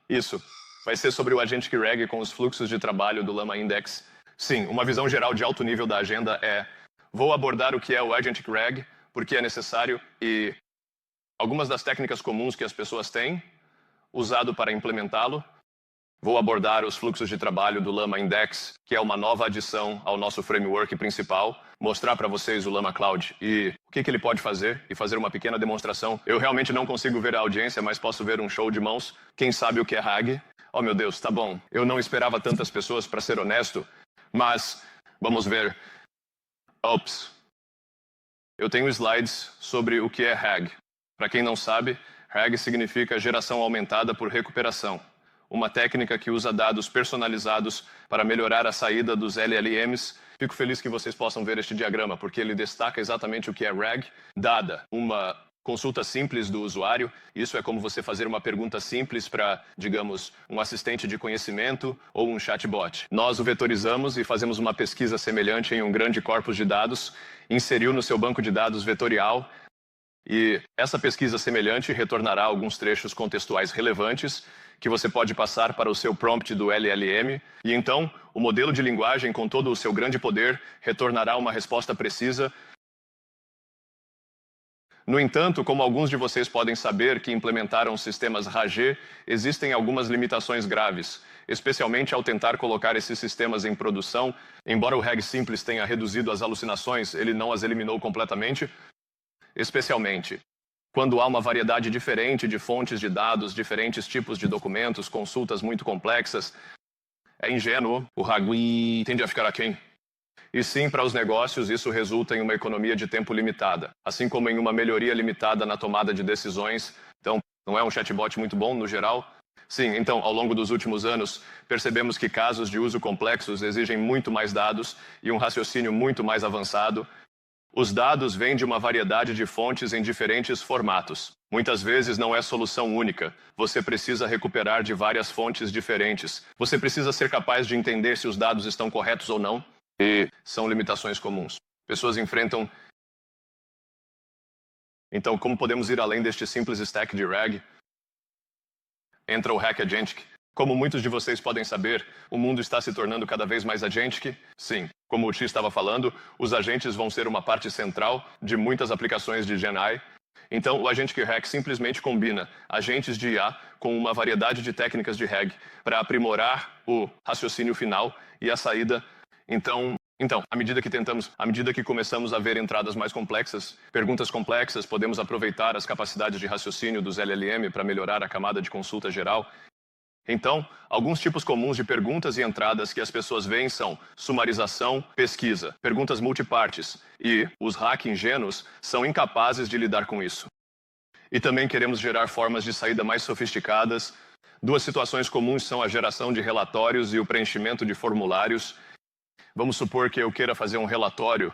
Isso. Vai ser sobre o Agentic RAG com os fluxos de trabalho do Llama Index. Sim, uma visão geral de alto nível da agenda é: vou abordar o que é o Agentic RAG, por que é necessário e algumas das técnicas comuns que as pessoas têm usado para implementá-lo. Vou abordar os fluxos de trabalho do Llama Index, que é uma nova adição ao nosso framework principal, mostrar para vocês o Llama Cloud e o que ele pode fazer e fazer uma pequena demonstração. Eu realmente não consigo ver a audiência, mas posso ver um show de mãos. Quem sabe o que é RAG? Oh meu Deus, tá bom. Eu não esperava tantas pessoas, para ser honesto, mas vamos ver. Ops. Eu tenho slides sobre o que é RAG. Para quem não sabe, RAG significa geração aumentada por recuperação. Uma técnica que usa dados personalizados para melhorar a saída dos LLMs. Fico feliz que vocês possam ver este diagrama, porque ele destaca exatamente o que é RAG, dada uma consulta simples do usuário. Isso é como você fazer uma pergunta simples para, digamos, um assistente de conhecimento ou um chatbot. Nós o vetorizamos e fazemos uma pesquisa semelhante em um grande corpus de dados, inseriu no seu banco de dados vetorial, e essa pesquisa semelhante retornará alguns trechos contextuais relevantes que você pode passar para o seu prompt do LLM, e então o modelo de linguagem, com todo o seu grande poder, retornará uma resposta precisa. No entanto, como alguns de vocês podem saber que implementaram sistemas RAG, existem algumas limitações graves, especialmente ao tentar colocar esses sistemas em produção. Embora o RAG simples tenha reduzido as alucinações, ele não as eliminou completamente, especialmente quando há uma variedade diferente de fontes de dados, diferentes tipos de documentos, consultas muito complexas. É ingênuo, o RAG tende a ficar aquém. E sim, para os negócios, isso resulta em uma economia de tempo limitada, assim como em uma melhoria limitada na tomada de decisões. Então, não é um chatbot muito bom no geral? Sim, então, ao longo dos últimos anos, percebemos que casos de uso complexos exigem muito mais dados e um raciocínio muito mais avançado. Os dados vêm de uma variedade de fontes em diferentes formatos. Muitas vezes não é solução única. Você precisa recuperar de várias fontes diferentes. Você precisa ser capaz de entender se os dados estão corretos ou não. E são limitações comuns. Pessoas enfrentam. Então, como podemos ir além deste simples stack de RAG? Entra o Hack Agentic. Como muitos de vocês podem saber, o mundo está se tornando cada vez mais agentic. Sim, como o Chi estava falando, os agentes vão ser uma parte central de muitas aplicações de GenAI. Então, o Agentic RAG simplesmente combina agentes de IA com uma variedade de técnicas de RAG para aprimorar o raciocínio final e a saída. Então, à medida que começamos a ver entradas mais complexas, perguntas complexas, podemos aproveitar as capacidades de raciocínio dos LLM para melhorar a camada de consulta geral. Então, alguns tipos comuns de perguntas e entradas que as pessoas veem são sumarização, pesquisa, perguntas multipartes, e os hack ingênuos são incapazes de lidar com isso. E também queremos gerar formas de saída mais sofisticadas. Duas situações comuns são a geração de relatórios e o preenchimento de formulários. Vamos supor que eu queira fazer um relatório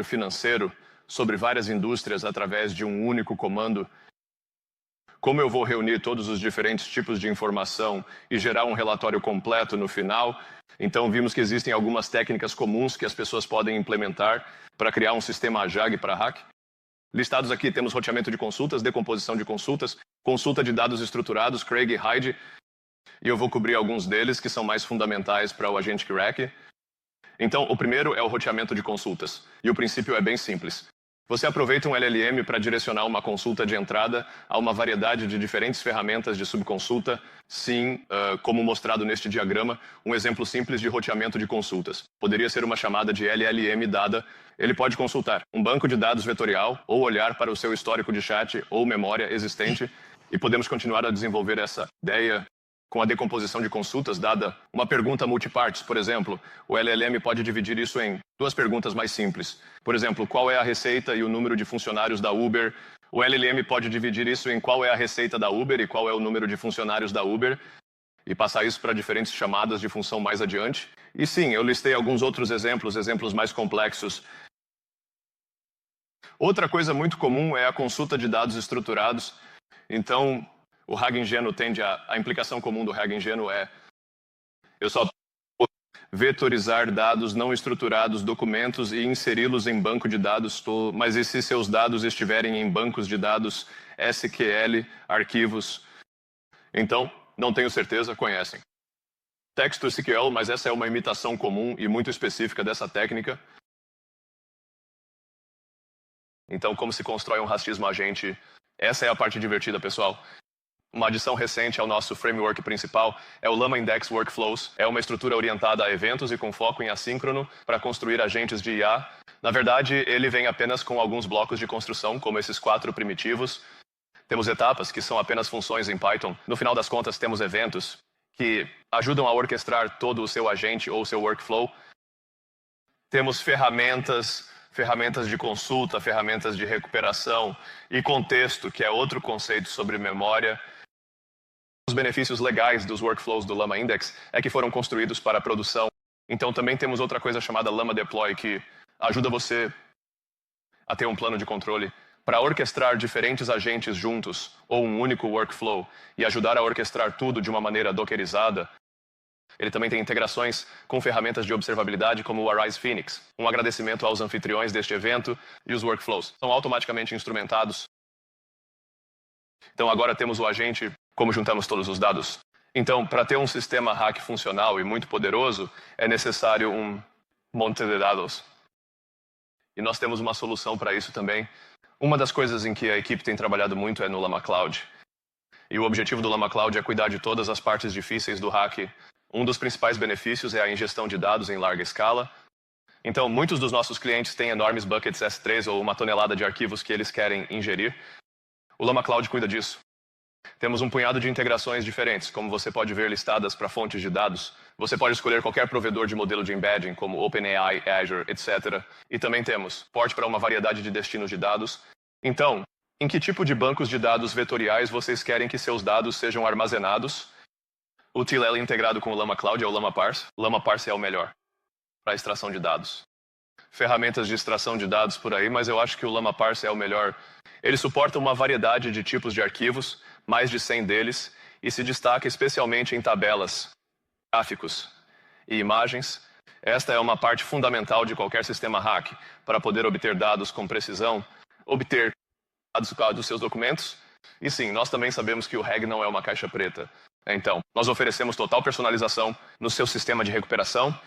financeiro sobre várias indústrias através de um único comando. Como eu vou reunir todos os diferentes tipos de informação e gerar um relatório completo no final? Então, vimos que existem algumas técnicas comuns que as pessoas podem implementar para criar um sistema AJAG para hack. Listados aqui temos roteamento de consultas, decomposição de consultas, consulta de dados estruturados, Craig e Hyde, e eu vou cobrir alguns deles que são mais fundamentais para o Agentic RAG. Então, o primeiro é o roteamento de consultas, e o princípio é bem simples. Você aproveita um LLM para direcionar uma consulta de entrada a uma variedade de diferentes ferramentas de subconsulta. Sim, como mostrado neste diagrama, um exemplo simples de roteamento de consultas. Poderia ser uma chamada de LLM dada. Ele pode consultar um banco de dados vetorial ou olhar para o seu histórico de chat ou memória existente, e podemos continuar a desenvolver essa ideia com a decomposição de consultas, dada uma pergunta multipartes. Por exemplo, o LLM pode dividir isso em duas perguntas mais simples. Por exemplo, qual é a receita e o número de funcionários da Uber? O LLM pode dividir isso em qual é a receita da Uber e qual é o número de funcionários da Uber, e passar isso para diferentes chamadas de função mais adiante. E sim, eu listei alguns outros exemplos mais complexos. Outra coisa muito comum é a consulta de dados estruturados. Então, o RAG ingênuo a implicação comum do RAG ingênuo é: eu só vetorizar dados não estruturados, documentos, e inseri-los em banco de dados. Mas e se seus dados estiverem em bancos de dados SQL, arquivos? Então, Não tenho certeza, conhecem. TextSQL, mas essa é uma imitação comum e muito específica dessa técnica. Então, como se constrói um racismo agente? Essa é a parte divertida, pessoal. Uma adição recente ao nosso framework principal é o Llama Index Workflows. É uma estrutura orientada a eventos e com foco em assíncrono para construir agentes de IA. Na verdade, ele vem apenas com alguns blocos de construção, como esses 4 primitivos. Temos etapas, que são apenas funções em Python. No final das contas, temos eventos, que ajudam a orquestrar todo o seu agente ou seu workflow. Temos ferramentas de consulta, ferramentas de recuperação e contexto, que é outro conceito sobre memória. Os benefícios legais dos workflows do Llama Index é que foram construídos para a produção. Então também temos outra coisa chamada Llama Deploy, que ajuda você a ter um plano de controle para orquestrar diferentes agentes juntos ou um único workflow e ajudar a orquestrar tudo de uma maneira dockerizada. Ele também tem integrações com ferramentas de observabilidade como o Arise Phoenix. Um agradecimento aos anfitriões deste evento, e os workflows são automaticamente instrumentados. Então agora temos o agente, como juntamos todos os dados. Então, para ter um sistema hack funcional e muito poderoso, é necessário um monte de dados. E nós temos uma solução para isso também. Uma das coisas em que a equipe tem trabalhado muito é no Llama Cloud. E o objetivo do Llama Cloud é cuidar de todas as partes difíceis do hack. Um dos principais benefícios é a ingestão de dados em larga escala. Então, muitos dos nossos clientes têm enormes buckets S3 ou uma tonelada de arquivos que eles querem ingerir. O Llama Cloud cuida disso. Temos um punhado de integrações diferentes, como você pode ver listadas para fontes de dados. Você pode escolher qualquer provedor de modelo de embedding, como OpenAI, Azure, etc. E também temos porte para uma variedade de destinos de dados. Então, em que tipo de bancos de dados vetoriais vocês querem que seus dados sejam armazenados? O TLL integrado com o Llama Cloud é o Llama Parse. O Llama Parse é o melhor para extração de dados. Ferramentas de extração de dados por aí, mas eu acho que o Llama Parse é o melhor. Ele suporta uma variedade de tipos de arquivos, mais de 100 deles, e se destaca especialmente em tabelas, gráficos e imagens. Esta é uma parte fundamental de qualquer sistema hack, para poder obter dados com precisão, obter dados dos seus documentos. E sim, nós também sabemos que o RAG não é uma caixa preta. Então, nós oferecemos total personalização no seu sistema de recuperação.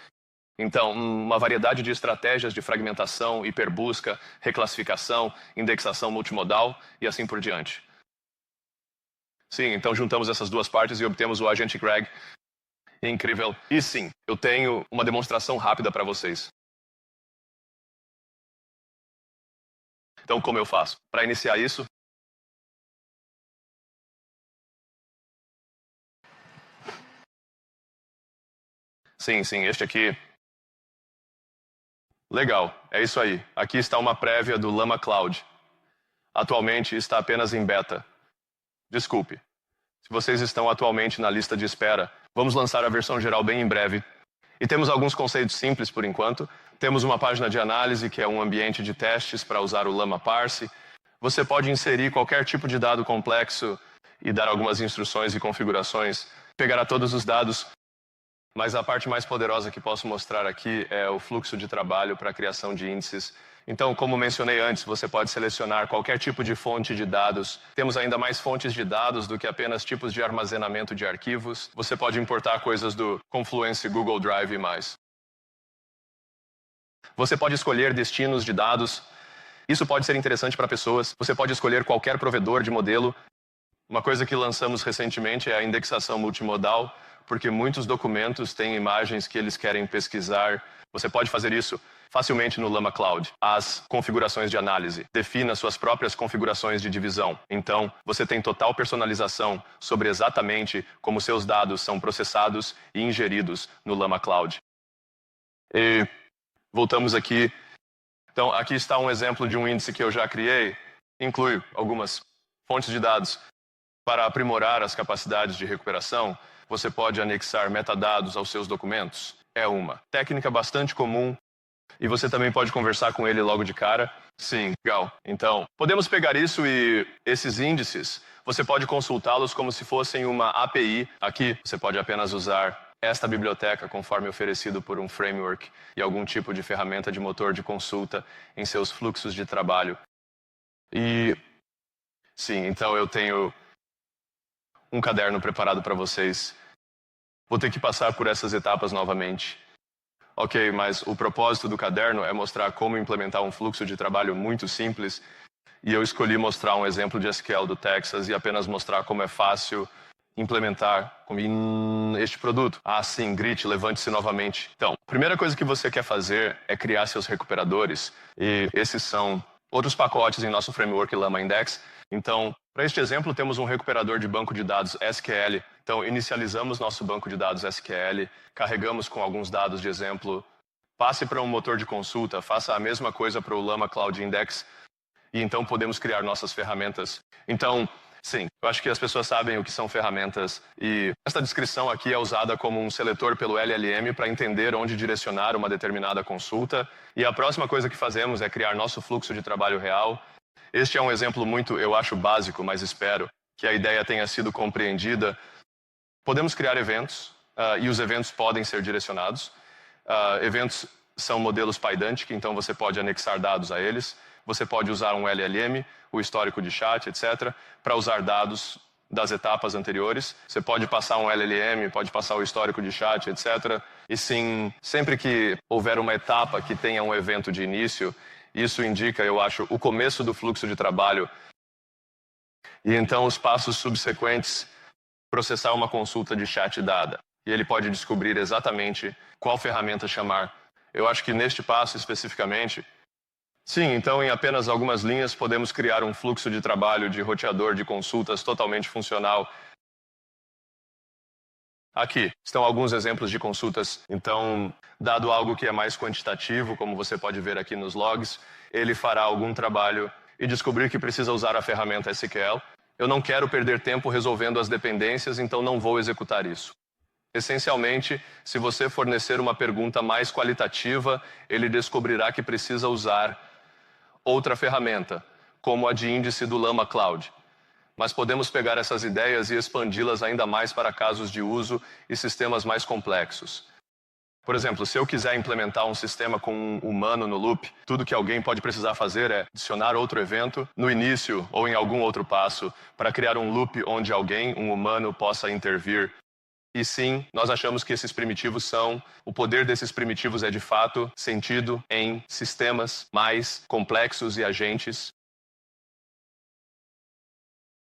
Então, uma variedade de estratégias de fragmentação, hiperbusca, reclassificação, indexação multimodal e assim por diante. Sim, então juntamos essas duas partes e obtemos o Agentic RAG. Incrível. E sim, eu tenho uma demonstração rápida para vocês. Então, como eu faço? Para iniciar isso, sim, este aqui. Legal, é isso aí. Aqui está uma prévia do Llama Cloud. Atualmente está apenas em beta. Desculpe. Se vocês estão atualmente na lista de espera, vamos lançar a versão geral bem em breve. E temos alguns conceitos simples por enquanto. Temos uma página de análise, que é um ambiente de testes para usar o Llama Parse. Você pode inserir qualquer tipo de dado complexo e dar algumas instruções e configurações. Pegará todos os dados. Mas a parte mais poderosa que posso mostrar aqui é o fluxo de trabalho para a criação de índices. Então, como mencionei antes, você pode selecionar qualquer tipo de fonte de dados. Temos ainda mais fontes de dados do que apenas tipos de armazenamento de arquivos. Você pode importar coisas do Confluence, Google Drive e mais. Você pode escolher destinos de dados. Isso pode ser interessante para pessoas. Você pode escolher qualquer provedor de modelo. Uma coisa que lançamos recentemente é a indexação multimodal, porque muitos documentos têm imagens que eles querem pesquisar. Você pode fazer isso facilmente no Llama Cloud. As configurações de análise. Defina suas próprias configurações de divisão. Então, você tem total personalização sobre exatamente como seus dados são processados e ingeridos no Llama Cloud. E voltamos aqui. Então, aqui está um exemplo de um índice que eu já criei. Inclui algumas fontes de dados. Para aprimorar as capacidades de recuperação, você pode anexar metadados aos seus documentos. É uma técnica bastante comum e você também pode conversar com ele logo de cara. Sim, legal. Então, podemos pegar isso e esses índices, você pode consultá-los como se fossem uma API. Aqui, você pode apenas usar esta biblioteca conforme oferecido por um framework e algum tipo de ferramenta de motor de consulta em seus fluxos de trabalho. E, sim, então eu tenho um caderno preparado para vocês. Vou ter que passar por essas etapas novamente. Ok, mas o propósito do caderno é mostrar como implementar um fluxo de trabalho muito simples, e eu escolhi mostrar um exemplo de SQL do Texas e apenas mostrar como é fácil implementar este produto. Ah, sim, Grit, levante-se novamente. Então, a primeira coisa que você quer fazer é criar seus recuperadores, e esses são outros pacotes em nosso framework Llama Index. Então, para este exemplo, temos um recuperador de banco de dados SQL. Então, inicializamos nosso banco de dados SQL, carregamos com alguns dados de exemplo, passe para um motor de consulta, faça a mesma coisa para o Llama Cloud Index, e então podemos criar nossas ferramentas. Então, sim, eu acho que as pessoas sabem o que são ferramentas, e esta descrição aqui é usada como um seletor pelo LLM para entender onde direcionar uma determinada consulta, e a próxima coisa que fazemos é criar nosso fluxo de trabalho real. Este é um exemplo muito, eu acho, básico, mas espero que a ideia tenha sido compreendida. Podemos criar eventos, e os eventos podem ser direcionados. Eventos são modelos Pydantic, então você pode anexar dados a eles. Você pode usar um LLM, o histórico de chat, etc., para usar dados das etapas anteriores. Você pode passar um LLM, pode passar o histórico de chat, etc. E sim, sempre que houver uma etapa que tenha um evento de início, isso indica, eu acho, o começo do fluxo de trabalho. E então os passos subsequentes, processar uma consulta de chat dada. E ele pode descobrir exatamente qual ferramenta chamar. Eu acho que neste passo especificamente, sim, então em apenas algumas linhas podemos criar um fluxo de trabalho de roteador de consultas totalmente funcional. Aqui estão alguns exemplos de consultas. Então, dado algo que é mais quantitativo, como você pode ver aqui nos logs, ele fará algum trabalho e descobrir que precisa usar a ferramenta SQL. Eu não quero perder tempo resolvendo as dependências, então não vou executar isso. Essencialmente, se você fornecer uma pergunta mais qualitativa, ele descobrirá que precisa usar outra ferramenta, como a de índice do Llama Cloud. Mas podemos pegar essas ideias e expandi-las ainda mais para casos de uso e sistemas mais complexos. Por exemplo, se eu quiser implementar um sistema com um humano no loop, tudo que alguém pode precisar fazer é adicionar outro evento no início ou em algum outro passo para criar um loop onde alguém, um humano, possa intervir. E sim, nós achamos que esses primitivos o poder desses primitivos é de fato sentido em sistemas mais complexos e agentes.